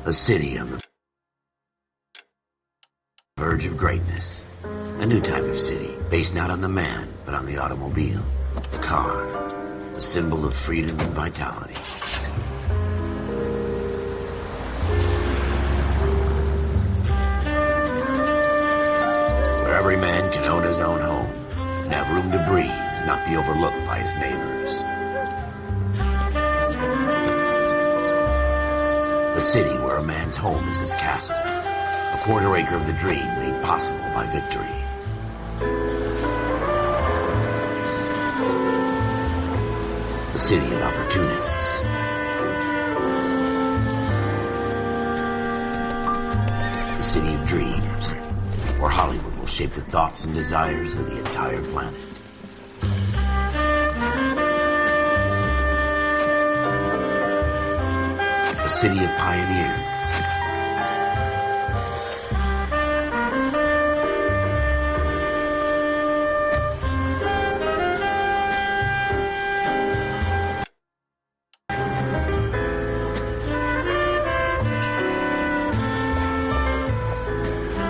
A city on the verge of greatness. A new type of city, based not on the man, but on the automobile. The car. The symbol of freedom and vitality. Where every man can own his own home and have room to breathe and not be overlooked by his neighbors. A city where a man's home is his castle. A quarter acre of the dream made possible by victory. A city of opportunists. A city of dreams, where Hollywood will shape the thoughts and desires of the entire planet. A city of pioneers.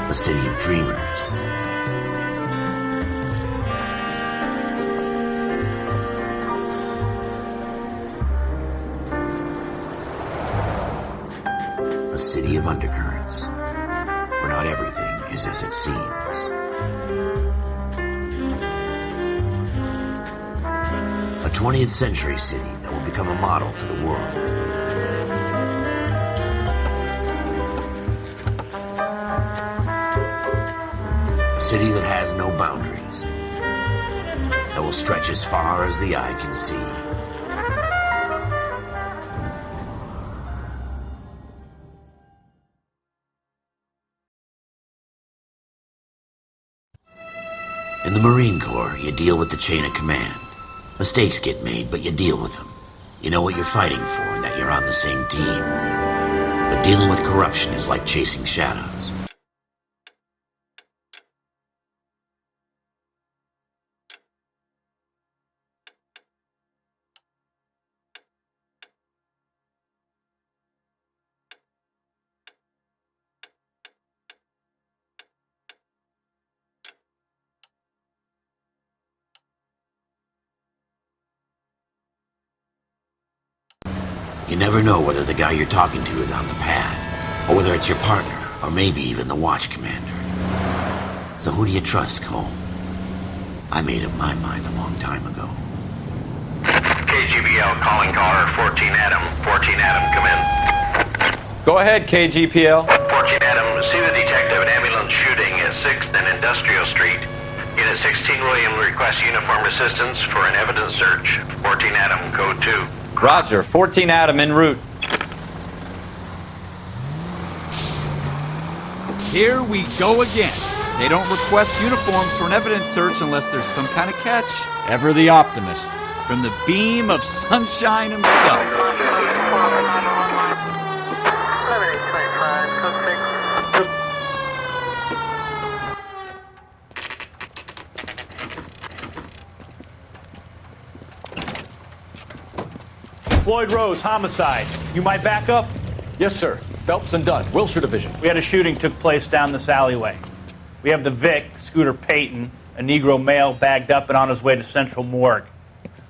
A city of dreamers. A city of undercurrents, where not everything is as it seems. A 20th century city that will become a model for the world. A city that has no boundaries, that will stretch as far as the eye can see. In the Marine Corps, you deal with the chain of command. Mistakes get made, but you deal with them. You know what you're fighting for and that you're on the same team. But dealing with corruption is like chasing shadows. You never know whether the guy you're talking to is on the pad, or whether it's your partner, or maybe even the watch commander. So who do you trust, Cole? I made up my mind a long time ago. KGBL calling caller 14 Adam. 14 Adam, come in. Go ahead, KGPL. 14 Adam, see the detective at ambulance shooting at 6th and Industrial Street. Unit 16 William requests uniform assistance for an evidence search. 14 Adam, code 2. Roger, 14 Adam en route. Here we go again. They don't request uniforms for an evidence search unless there's some kind of catch. Ever the optimist. From the beam of sunshine himself. Floyd Rose, homicide. You might back up? Yes, sir. Phelps and Dunn, Wilshire Division. We had a shooting took place down this alleyway. We have the Vic, Scooter Payton, a Negro male bagged up and on his way to Central Morgue.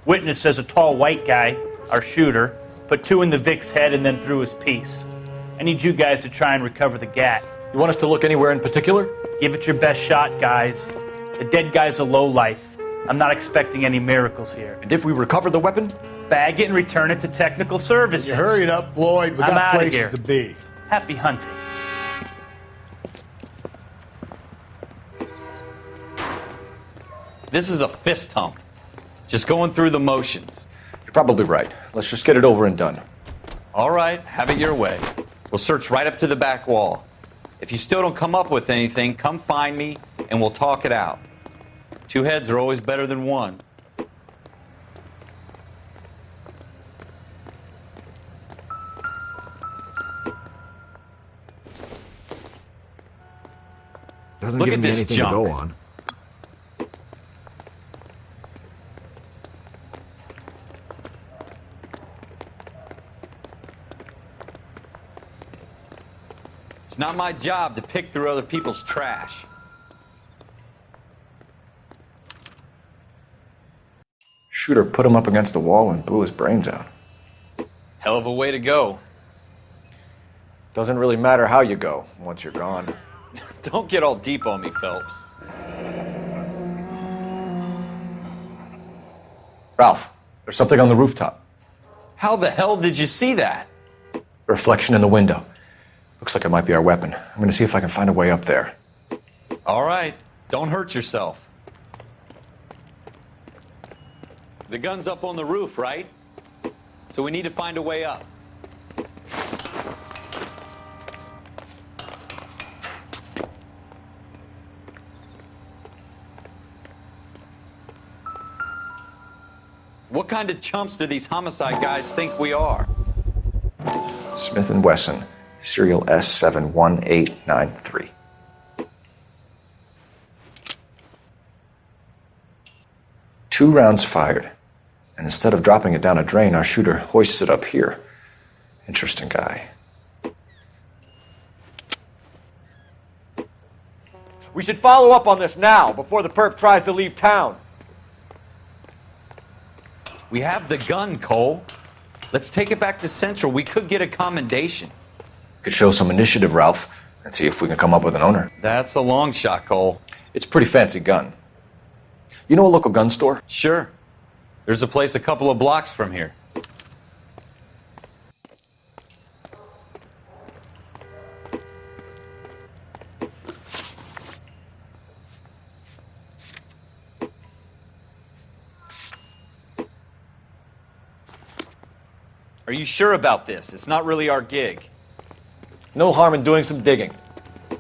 Witness says a tall white guy, our shooter, put 2 in the Vic's head and then threw his piece. I need you guys to try and recover the gat. You want us to look anywhere in particular? Give it your best shot, guys. The dead guy's a lowlife. I'm not expecting any miracles here. And if we recover the weapon? Bag it and return it to technical services. You hurry it up, Floyd. We I'm got outta places here. to be. Happy hunting. This is a fist hump. Just going through the motions. You're probably right. Let's just get it over and done. All right, have it your way. We'll search right up to the back wall. If you still don't come up with anything, come find me and we'll talk it out. 2 heads are always better than 1. Doesn't Look give at me this anything junk. to go on. It's not my job to pick through other people's trash. Shooter put him up against the wall and blew his brains out. Hell of a way to go. Doesn't really matter how you go once you're gone. Don't get all deep on me, Phelps. Ralph, there's something on the rooftop. How the hell did you see that? Reflection in the window. Looks like it might be our weapon. I'm gonna see if I can find a way up there. All right, don't hurt yourself. The gun's up on the roof, right? So we need to find a way up. What kind of chumps do these homicide guys think we are? Smith & Wesson, serial S71893. Two rounds fired, and instead of dropping it down a drain, our shooter hoists it up here. Interesting guy. We should follow up on this now, before the perp tries to leave town. We have the gun, Cole. Let's take it back to Central. We could get a commendation. Could show some initiative, Ralph, and see if we can come up with an owner. That's a long shot, Cole. It's a pretty fancy gun. You know a local gun store? Sure. There's a place a couple of blocks from here. Are you sure about this? It's not really our gig. No harm in doing some digging.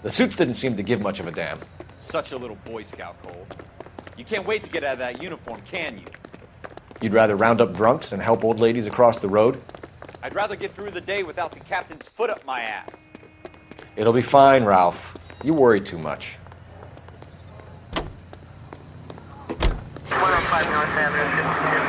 The suits didn't seem to give much of a damn. Such a little Boy Scout, Cole. You can't wait to get out of that uniform, can you? You'd rather round up drunks and help old ladies across the road? I'd rather get through the day without the captain's foot up my ass. It'll be fine, Ralph. You worry too much. 105 North Avenue, 52.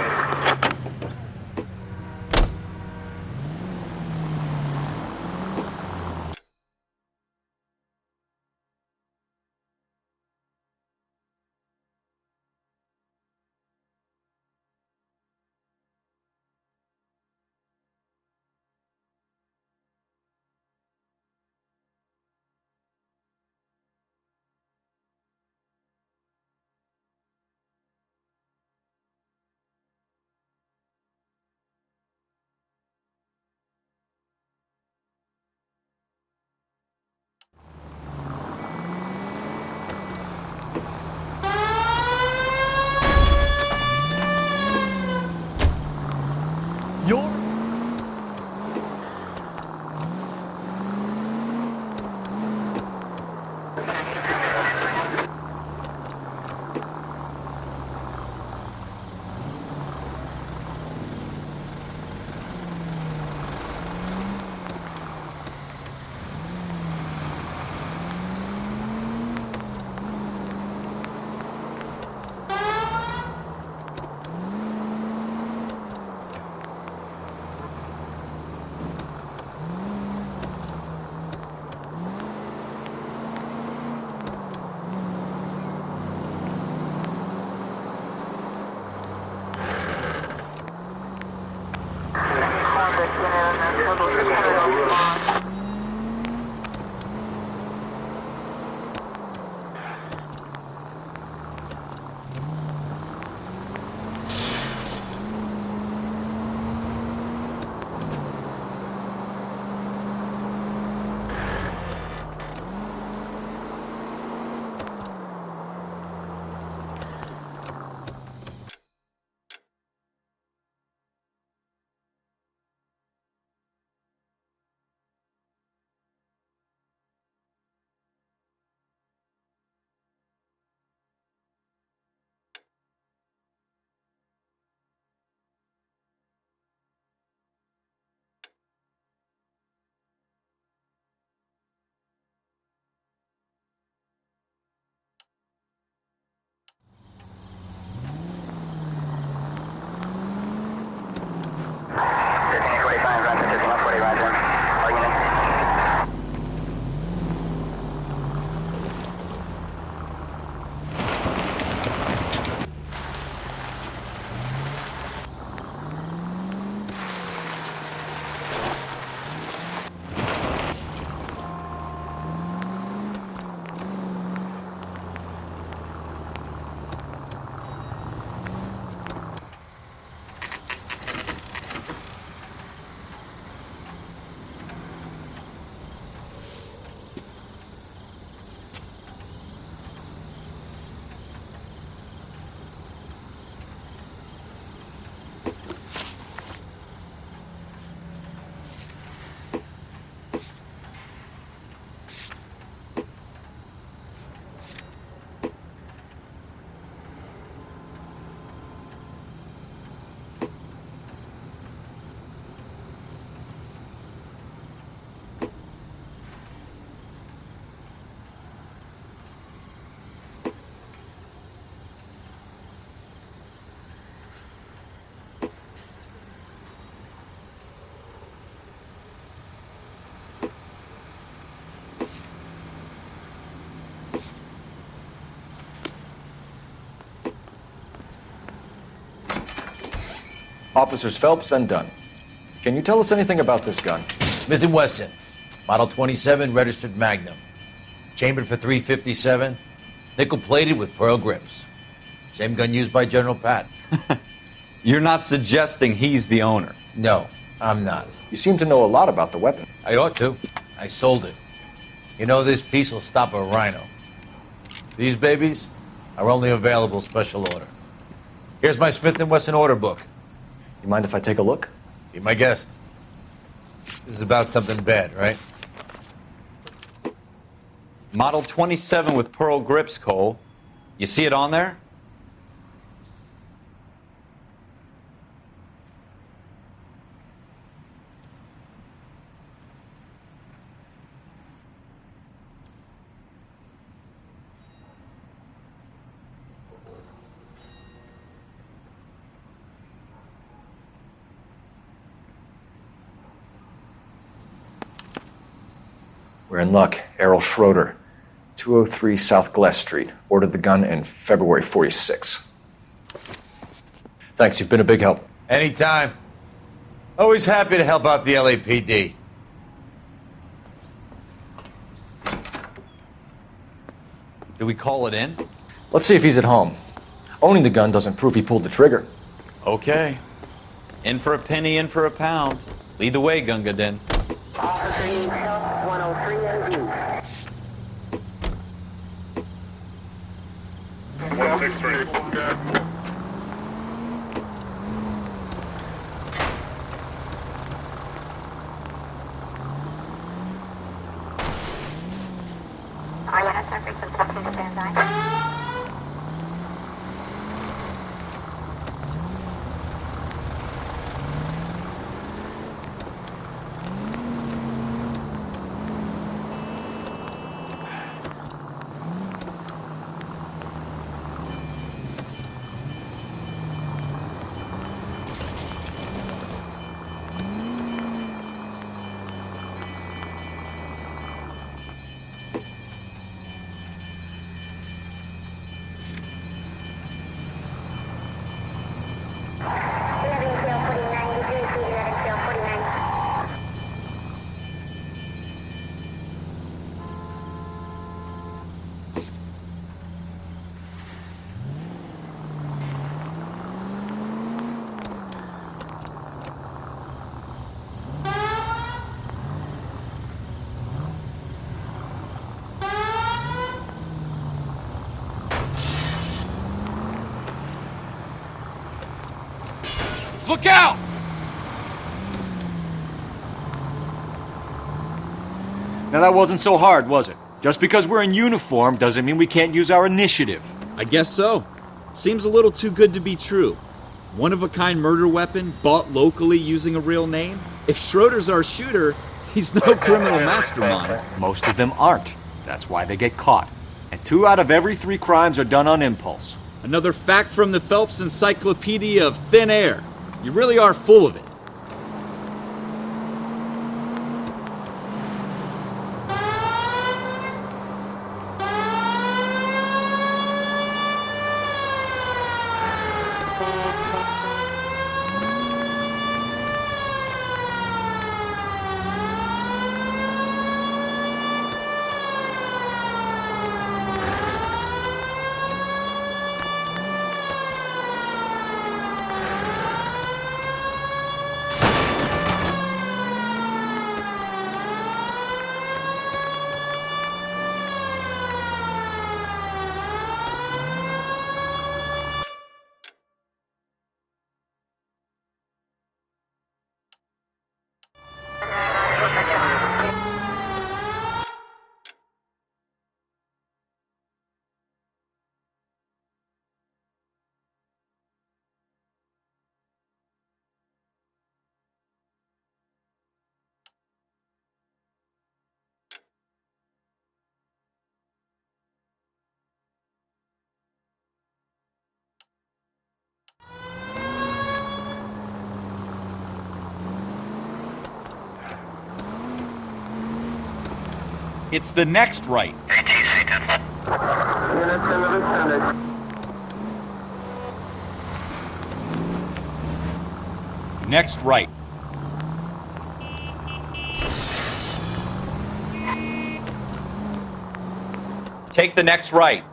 Officers Phelps and Dunn. Can you tell us anything about this gun? Smith & Wesson, Model 27, registered Magnum. Chambered for .357, nickel-plated with pearl grips. Same gun used by General Patton. You're not suggesting he's the owner? No, I'm not. You seem to know a lot about the weapon. I ought to. I sold it. You know, this piece will stop a rhino. These babies are only available special order. Here's my Smith & Wesson order book. You mind if I take a look? Be my guest. This is about something bad, right? Model 27 with pearl grips, Cole. You see it on there? We're in luck. Errol Schroeder, 203 South Glass Street. Ordered the gun in February '46. Thanks, you've been a big help. Anytime. Always happy to help out the LAPD. Do we call it in? Let's see if he's at home. Owning the gun doesn't prove he pulled the trigger. Okay. In for a penny, in for a pound. Lead the way, Gunga Din. Officer needs help, 103 and view. 163. All units are frequency to stand by. Look out! Now that wasn't so hard, was it? Just because we're in uniform doesn't mean we can't use our initiative. I guess so. Seems a little too good to be true. One-of-a-kind murder weapon bought locally using a real name? If Schroeder's our shooter, he's no criminal mastermind. Most of them aren't. That's why they get caught. And 2 out of every 3 crimes are done on impulse. Another fact from the Phelps Encyclopedia of Thin Air. You really are full of it. It's the next right. Units in the vicinity. Next right. Take the next right.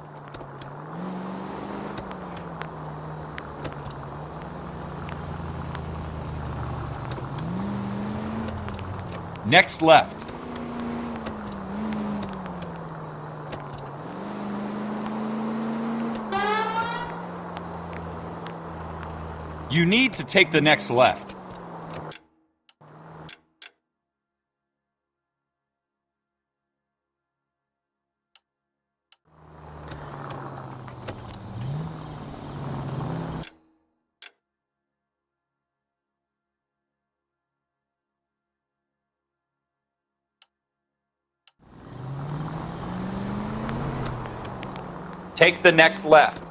Next left. You need to take the next left. Take the next left.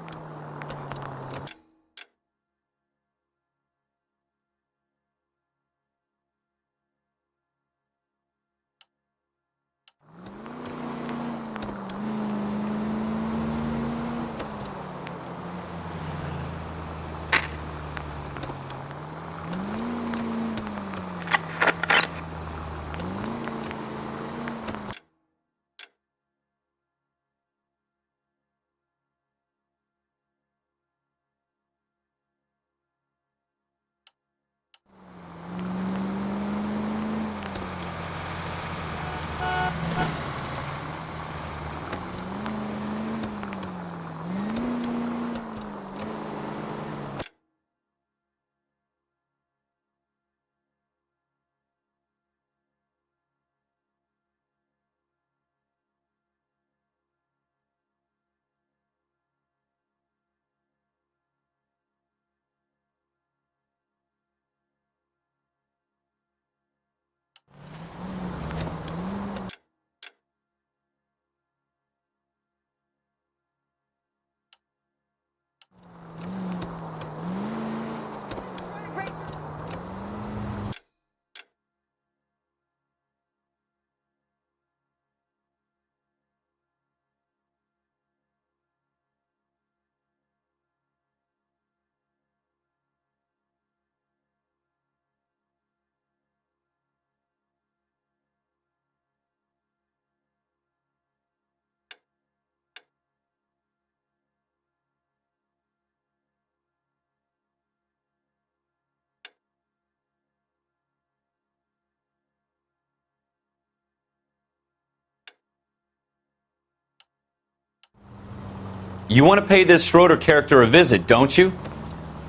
You want to pay this Schroeder character a visit, don't you?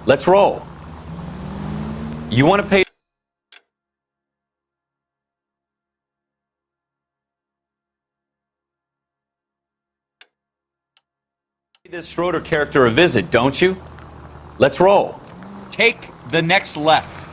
Let's roll. You want to pay this Schroeder character a visit, don't you? Let's roll. Take the next left.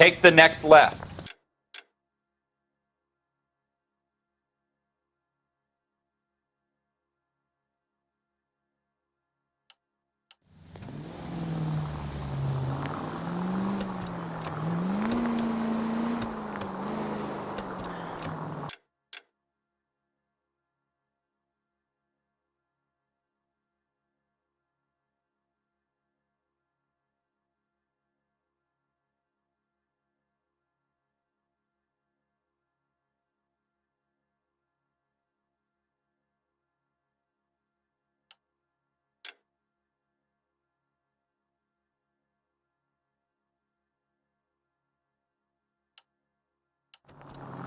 Take the next left.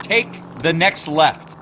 Take the next left.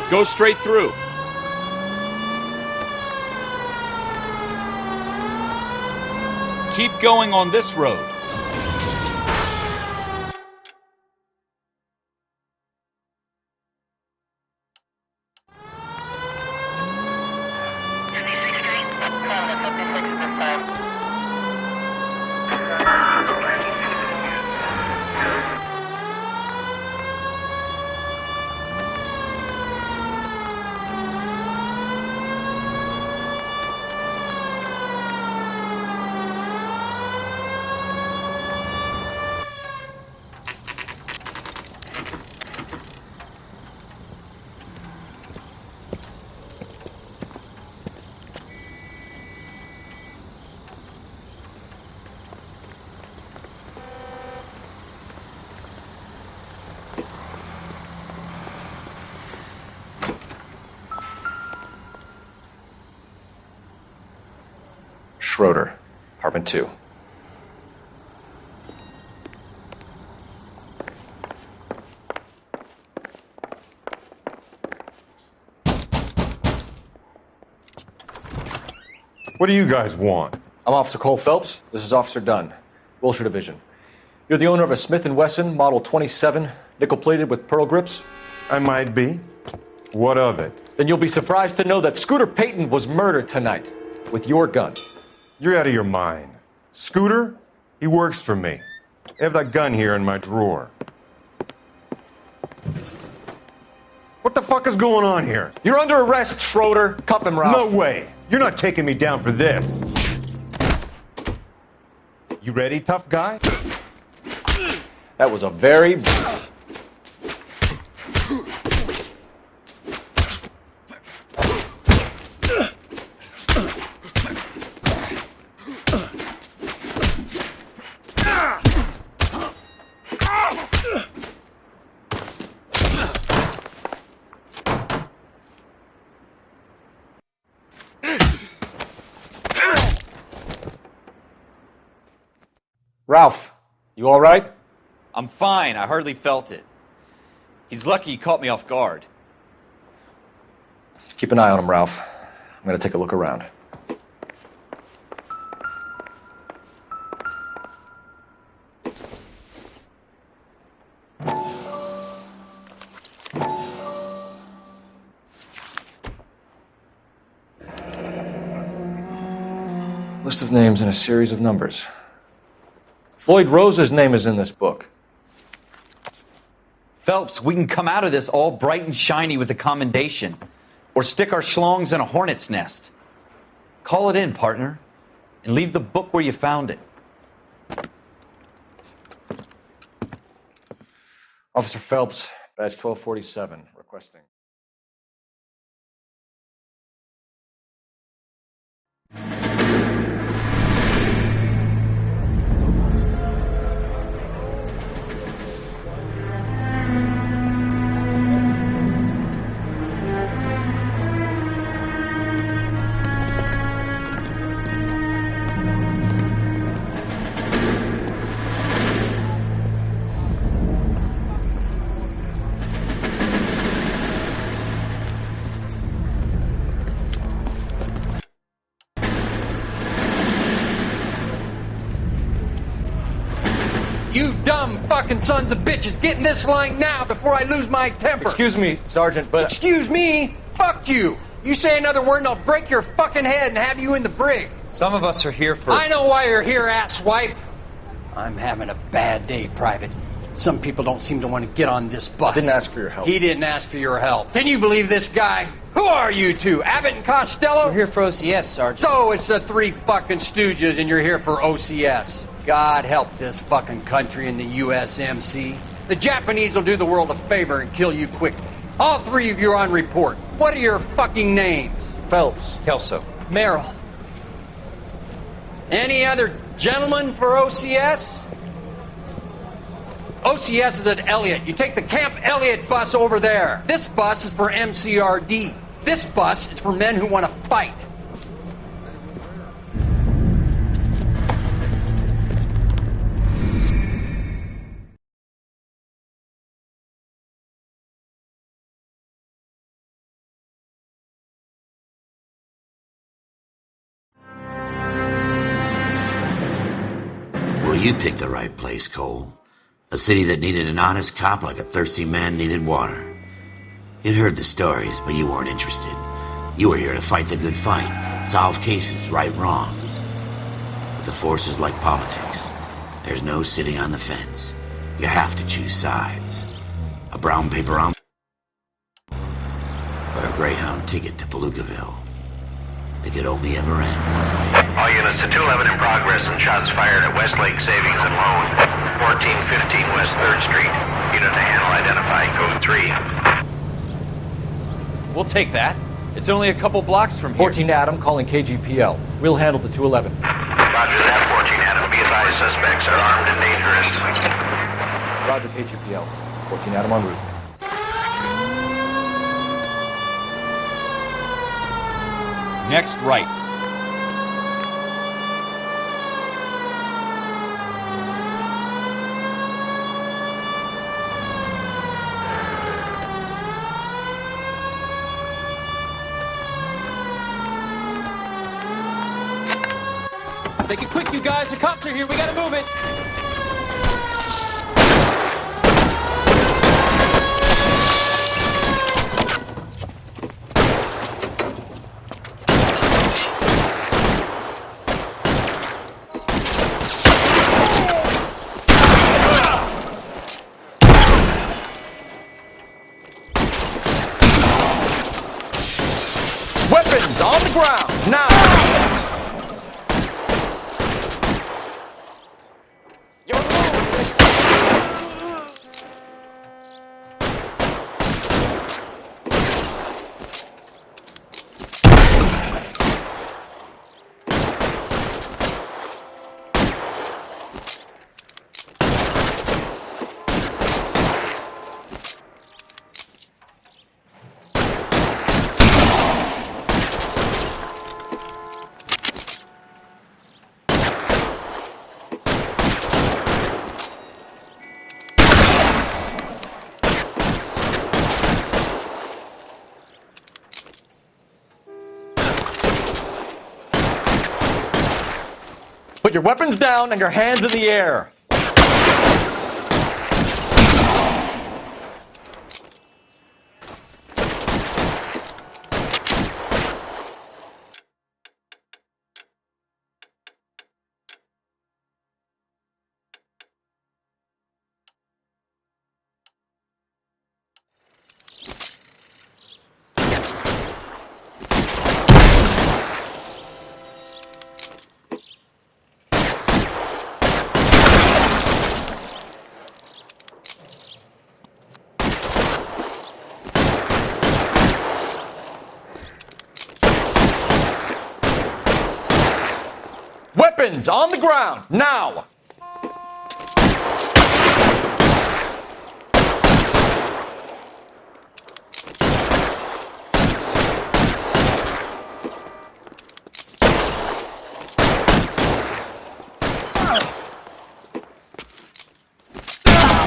Go straight through. Keep going on this road. Schroeder, apartment 2. What do you guys want? I'm Officer Cole Phelps. This is Officer Dunn, Wilshire Division. You're the owner of a Smith & Wesson Model 27, nickel-plated with pearl grips? I might be. What of it? Then you'll be surprised to know that Scooter Payton was murdered tonight with your gun. You're out of your mind. Scooter? He works for me. I have that gun here in my drawer. What the fuck is going on here? You're under arrest, Schroeder. Cuff him, Ralph. No way. You're not taking me down for this. You ready, tough guy? That was a very... Ralph, you all right? I'm fine. I hardly felt it. He's lucky he caught me off guard. Keep an eye on him, Ralph. I'm going to take a look around. List of names and a series of numbers. Floyd Rose's name is in this book. Phelps, we can come out of this all bright and shiny with a commendation. Or stick our schlongs in a hornet's nest. Call it in, partner. And leave the book where you found it. Officer Phelps, badge 1247, requesting. You dumb fucking sons of bitches, get in this line now before I lose my temper. Excuse me, Sergeant, but... Excuse me? Fuck you. You say another word and I'll break your fucking head and have you in the brig. Some of us are here for... I know why you're here, asswipe. I'm having a bad day, Private. Some people don't seem to want to get on this bus. I didn't ask for your help. He didn't ask for your help. Can you believe this guy? Who are you two? Abbott and Costello? We're here for OCS, Sergeant. So it's the three fucking stooges and you're here for OCS. God help this fucking country and the USMC. The Japanese will do the world a favor and kill you quickly. All three of you are on report. What are your fucking names? Phelps. Kelso. Merrill. Any other gentlemen for OCS? OCS is at Elliott. You take the Camp Elliott bus over there. This bus is for MCRD. This bus is for men who want to fight. Well, you picked the right place, Cole. A city that needed an honest cop like a thirsty man needed water. You'd heard the stories, but you weren't interested. You were here to fight the good fight, solve cases, right wrongs. But the force is like politics. There's no sitting on the fence. You have to choose sides. A brown paper envelope or a Greyhound ticket to Palookaville. It could only ever end one way. All units to 211 in progress and shots fired at Westlake Savings and Loan, 1415 West 3rd Street. Unit to handle identify code 3. We'll take that. It's only a couple blocks from here. 14 Adam calling KGPL. We'll handle the 211. Roger that, 14 Adam. Be advised, suspects are armed and dangerous. Roger, KGPL. 14 Adam en route. Next right. Make it quick, you guys. The cops are here. We gotta move it. Weapons on the ground, now! Put your weapons down and your hands in the air. Weapons on the ground, now!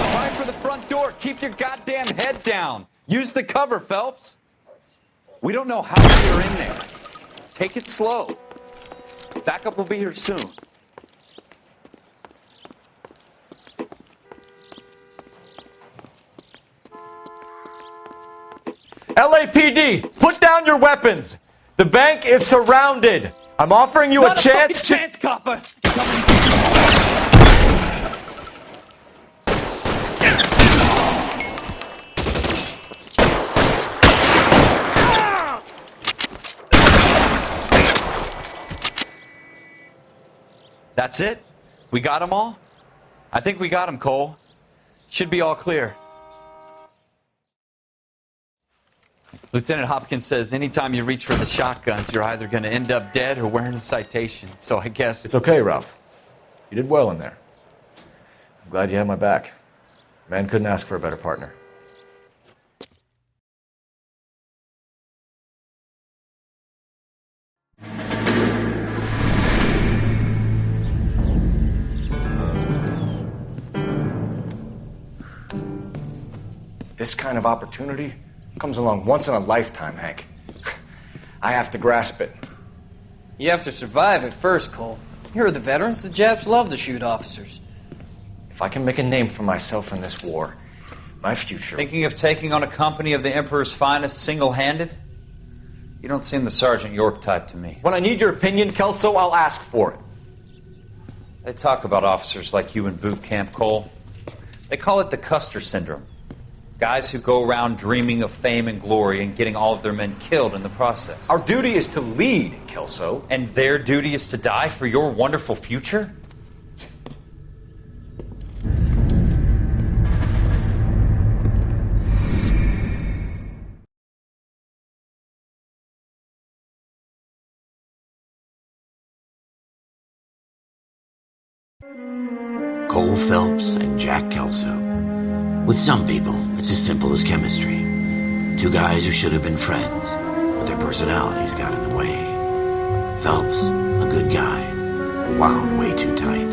Try for the front door. Keep your goddamn head down. Use the cover, Phelps. We don't know how you're in there. Take it slow. Backup will be here soon. LAPD, put down your weapons. The bank is surrounded. I'm offering you a chance to... chance, copper. That's it? We got them all? I think we got them, Cole. Should be all clear. Lieutenant Hopkins says anytime you reach for the shotguns, you're either going to end up dead or wearing a citation. So I guess... It's okay, Ralph. You did well in there. I'm glad you had my back. Man couldn't ask for a better partner. This kind of opportunity comes along once in a lifetime, Hank. I have to grasp it. You have to survive it first, Cole. You're the veterans. The Japs love to shoot officers. If I can make a name for myself in this war, my future... Thinking of taking on a company of the Emperor's finest single-handed? You don't seem the Sergeant York type to me. When I need your opinion, Kelso, I'll ask for it. They talk about officers like you in boot camp, Cole. They call it the Custer syndrome. Guys who go around dreaming of fame and glory and getting all of their men killed in the process. Our duty is to lead, Kelso. And their duty is to die for your wonderful future? Cole Phelps and Jack Kelso. With some people, it's as simple as chemistry. Two guys who should have been friends, but their personalities got in the way. Phelps, a good guy, wound way too tight.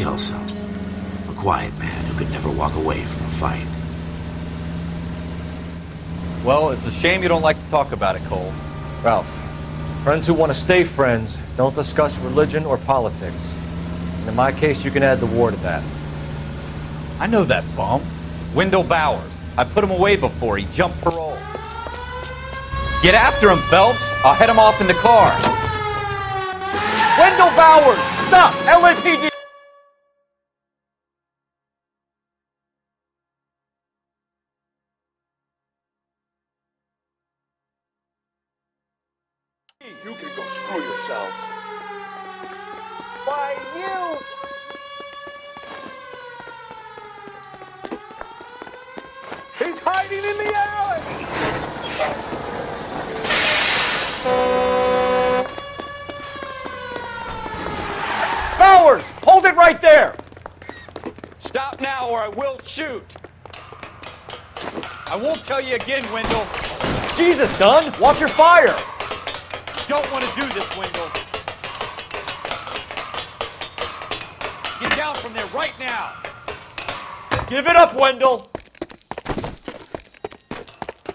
Kelso. A quiet man who could never walk away from a fight. Well, it's a shame you don't like to talk about it, Cole. Ralph, friends who want to stay friends don't discuss religion or politics. And in my case, you can add the war to that. I know that bum. Wendell Bowers. I put him away before he jumped parole. Get after him, Phelps. I'll head him off in the car. Wendell Bowers! Stop! LAPD! You can go screw yourselves. Why, you! He's hiding in the alley! Bowers! Hold it right there! Stop now or I will shoot. I won't tell you again, Wendell. Jesus, Dunn! Watch your fire! Don't want to do this, Wendell. Get down from there right now. Give it up, Wendell!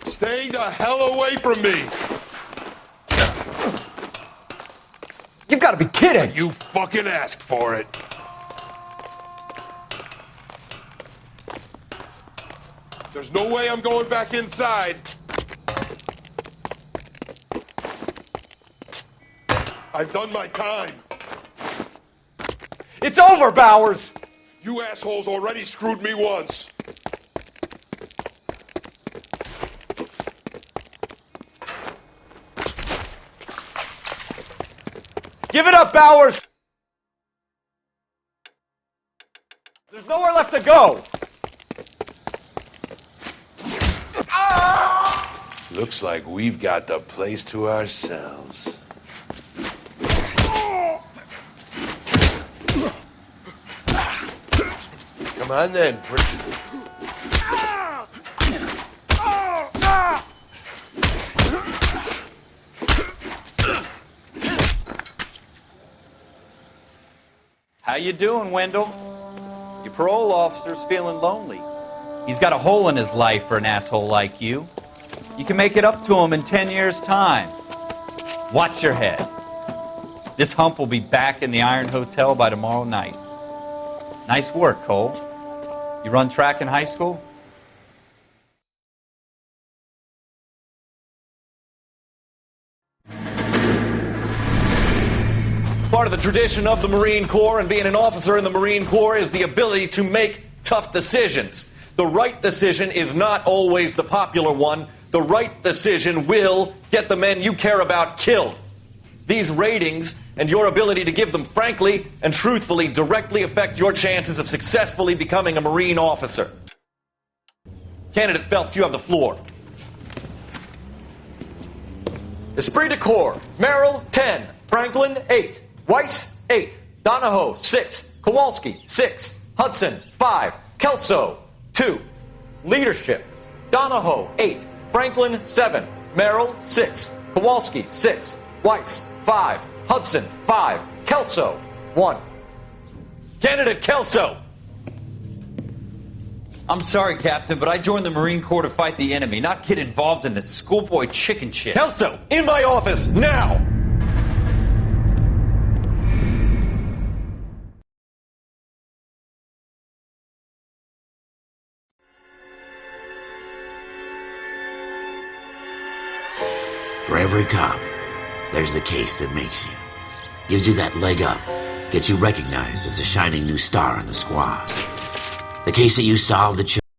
Stay the hell away from me! You've got to be kidding! You fucking asked for it. There's no way I'm going back inside. I've done my time. It's over, Bowers! You assholes already screwed me once. Give it up, Bowers! There's nowhere left to go! Looks like we've got the place to ourselves. Come on then, How you doing, Wendell? Your parole officer's feeling lonely. He's got a hole in his life for an asshole like you. You can make it up to him in 10 years' time. Watch your head. This hump will be back in the Iron Hotel by tomorrow night. Nice work, Cole. You run track in high school? Part of the tradition of the Marine Corps and being an officer in the Marine Corps is the ability to make tough decisions. The right decision is not always the popular one. The right decision will get the men you care about killed. These ratings and your ability to give them frankly and truthfully directly affect your chances of successfully becoming a Marine officer. Candidate Phelps, you have the floor. Esprit de Corps, Merrill, 10. Franklin, 8. Weiss, 8. Donahoe, 6. Kowalski, 6. Hudson, 5. Kelso, 2. Leadership, Donahoe, 8. Franklin, 7. Merrill, 6. Kowalski, 6. Weiss, 5. Hudson, 5. Kelso, 1. Candidate Kelso! I'm sorry, Captain, but I joined the Marine Corps to fight the enemy, not get involved in this schoolboy chicken shit. Kelso, in my office, now! For every cop, there's the case that makes you. Gives you that leg up, gets you recognized as the shining new star in the squad. The case that you solve, the